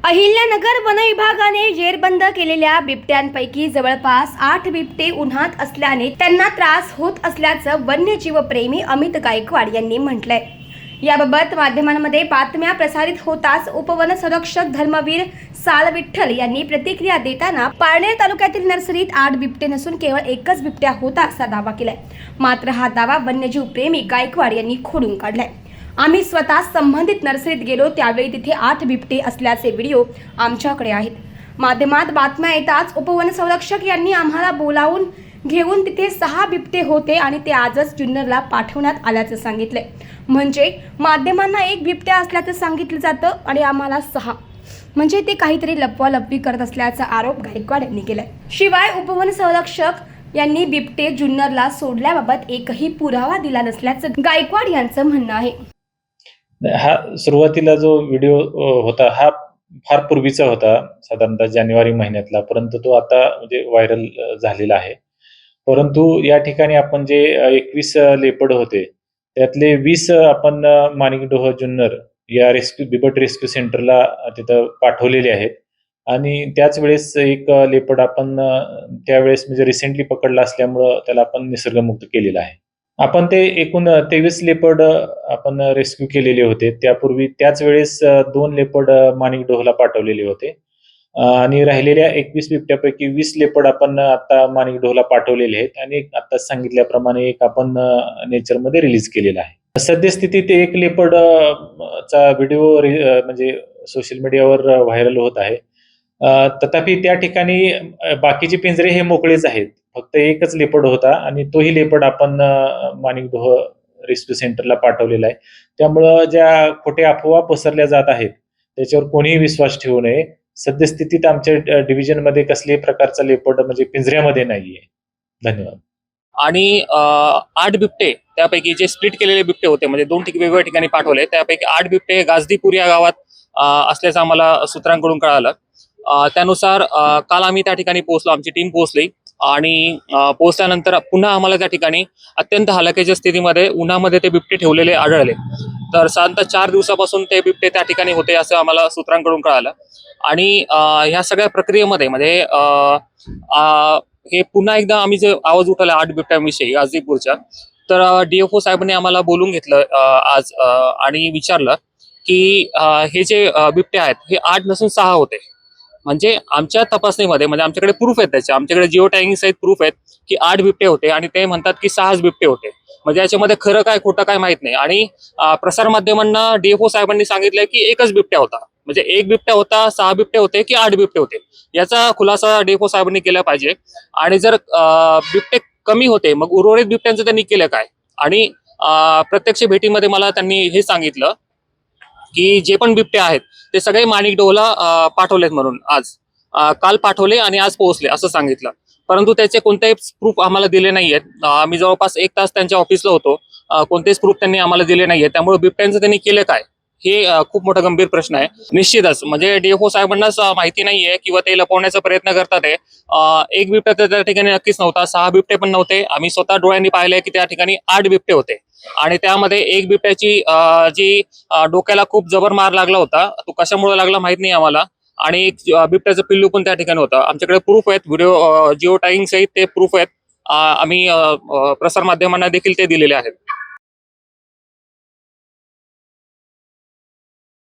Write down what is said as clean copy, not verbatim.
Ahilyanagar one विभागाने जेरबंद केलेल्या बिबट्यांपैकी जवळपास 8 बिबटे उन्हात असल्याने त्यांना त्रास होत असल्याचं वन्यजीवप्रेमी अमित गायकवाड यांनी म्हटलंय। याबाबत माध्यमांमध्ये बातम्या प्रसारित होताच उपवन संरक्षक धर्मवीर सालविठ्ठल यांनी प्रतिक्रिया देताना पारनेर तालुक्यातील नर्सरीत 8 बिबटे नसून केवळ एकच बिबट्या होता असा दावा केलाय। मात्र हा दावा वन्यजीवप्रेमी गायकवाड यांनी खोडून काढलाय। आम्ही स्वतः संबंधित नर्सरीत गेलो त्यावेळी तिथे 8 बिबटे असल्याचे व्हिडिओ आमच्याकडे आहेत। माध्यमात बातम्या येताच उपवन संरक्षक यांनी आम्हाला बोलावून घेऊन तिथे 6 बिबटे होते आणि ते आजच जुन्नरला पाठवण्यात आल्याचं सांगितले। म्हणजे माध्यमांना 1 बिबट्या असल्याचं सांगितलं जातं आणि आम्हाला 6, म्हणजे ते काहीतरी लपवालपवी करत असल्याचा आरोप गायकवाड यांनी केलाय। शिवाय उपवन संरक्षक यांनी बिबटे जुन्नरला सोडल्याबाबत एकही पुरावा दिला नसल्याचं गायकवाड यांचं म्हणणं आहे। हा सुरुवातीला जो व्हिडिओ होता हा फार पूर्वीचा होता, साधारणतः जानेवारी महिन्यातला, परंतु तो आता म्हणजे व्हायरल झालेला आहे। परंतु या ठिकाणी आपण जे 21 लेपर्ड होते त्यातले 20 आपण माणिकडोह जुन्नर या बिबट रेस्क्यू सेंटरला तिथं पाठवलेले आहेत आणि त्याच वेळेस एक लेपर्ड आपण त्यावेळेस म्हणजे रिसेंटली पकडला असल्यामुळं त्याला आपण निसर्गमुक्त केलेला आहे। आपण ते एकूण 23 लेपर्ड आपण रेस्क्यू केलेले होते। त्यापूर्वी त्याच वेळेस 2 लेपर्ड माणिकडोहला पाठवलेले होते आणि राहिलेल्या 21 बिबट्यापैकी 20 लेपर्ड आपण आता माणिकडोहला पाठवलेले आहेत आणि आता सांगितल्याप्रमाणे एक आपण नेचरमध्ये रिलीज केलेला आहे। सद्यस्थितीत एक लेपर्ड चा व्हिडिओ म्हणजे सोशल मीडियावर व्हायरल होत आहे। तथापि त्या ठिकाणी बाकीचे पिंजरे हे मोकळेच आहेत, फक्त एकच लेपर्ड होता आणि तोही लेपर्ड आपण माणिकडोह रेस्क्यू सेंटरला पाठवलेला आहे। त्यामुळं ज्या खोट्या अफवा पसरल्या जात आहेत त्याच्यावर कोणीही विश्वास ठेवू नये। सद्यस्थितीत आमच्या डिव्हिजन मध्ये कसल्याही प्रकारचा लेपर्ड म्हणजे पिंजऱ्यामध्ये नाहीये। धन्यवाद। आणि 8 बिबटे त्यापैकी जे स्प्लिट केलेले बिबटे होते म्हणजे 2 वेगवेगळ्या ठिकाणी पाठवले, त्यापैकी 8 बिबटे गाजदीपूर या गावात असल्याचं आम्हाला सूत्रांकडून कळालं। त्यानुसार काल आम्ही त्या ठिकाणी पोहोचलो, आमची टीम पोहोचली आणि पोहोचल्यानंतर पुन्हा आम्हाला त्या ठिकाणी अत्यंत हलाखीच्या स्थितीमध्ये उन्हामध्ये ते बिबटे ठेवलेले आढळले। तर साधारणतः 4 दिवसापासून ते बिबटे त्या ठिकाणी होते असं आम्हाला सूत्रांकडून कळालं। आणि ह्या सगळ्या प्रक्रियेमध्ये म्हणजे हे पुन्हा एकदा आम्ही जे आवाज उठवला 8 बिबट्यांविषयी गाझीपूरच्या, तर DFO साहेबांनी आम्हाला बोलून घेतलं आज आणि विचारलं की हे जे बिबटे आहेत हे 8 नसून 6 होते। म्हणजे आमच्या तपासणीमध्ये म्हणजे आमच्याकडे प्रूफ आहेत, त्याचे आमच्याकडे जिओ टॅगिंग सहित प्रूफ आहेत की 8 बिबटे होते आणि ते म्हणतात की 6 बिबटे होते। म्हणजे याच्यामध्ये खरं काय खोटं काय माहित नाही। आणि प्रसार माध्यमांना DFO साहेबांनी सांगितलंय की एकच बिबट्या होता, म्हणजे 1 बिबट्या होता, 6 बिबटे होते की 8 बिबटे होते, याचा खुलासा DFO साहेबांनी केला पाहिजे। आणि जर बिबटे कमी होते मग उर्वरित बिबट्यांचं त्यांनी केलं काय? आणि प्रत्यक्ष भेटीमध्ये मला त्यांनी हे सांगितलं की जे पण बिबटे आहेत ते सगळे माणिकडोहला पाठवलेत म्हणून आज काल पाठवले आणि आज पोहोचले असं सांगितलं। परंतु त्याचे कोणतेही प्रूफ आम्हाला दिले नाहीयेत। आम्ही जवळपास 1 तास त्यांच्या ऑफिसला होतो, कोणतेच प्रूफ त्यांनी आम्हाला दिले नाहीये। त्यामुळे बिबट्यांचं त्यांनी केलं काय हे खूप मोठा गंभीर प्रश्न आहे। निश्चितच म्हणजे DFO साहेबांनाच माहिती नाहीये किंवा ते लपवण्याचा प्रयत्न करतात आहे। 1 बिबट्या त्या ठिकाणी नक्कीच नव्हता, 6 बिबटे पण नव्हते। आम्ही स्वतः डोळ्यांनी पाहिले की त्या ठिकाणी 8 बिबटे होते आणि त्यामध्ये 1 बिबट्याची जी डोक्याला खूप जबर मार लागला होता, तो कशामुळे लागला माहित नाही आम्हाला। आणि एक बिबट्याचं पिल्लू पण त्या ठिकाणी होतं। आमच्याकडे प्रूफ आहेत, व्हिडिओ जिओ टॅगिंग सहित ते प्रूफ आहेत। आम्ही प्रसार माध्यमांना देखील ते दिलेले आहेत।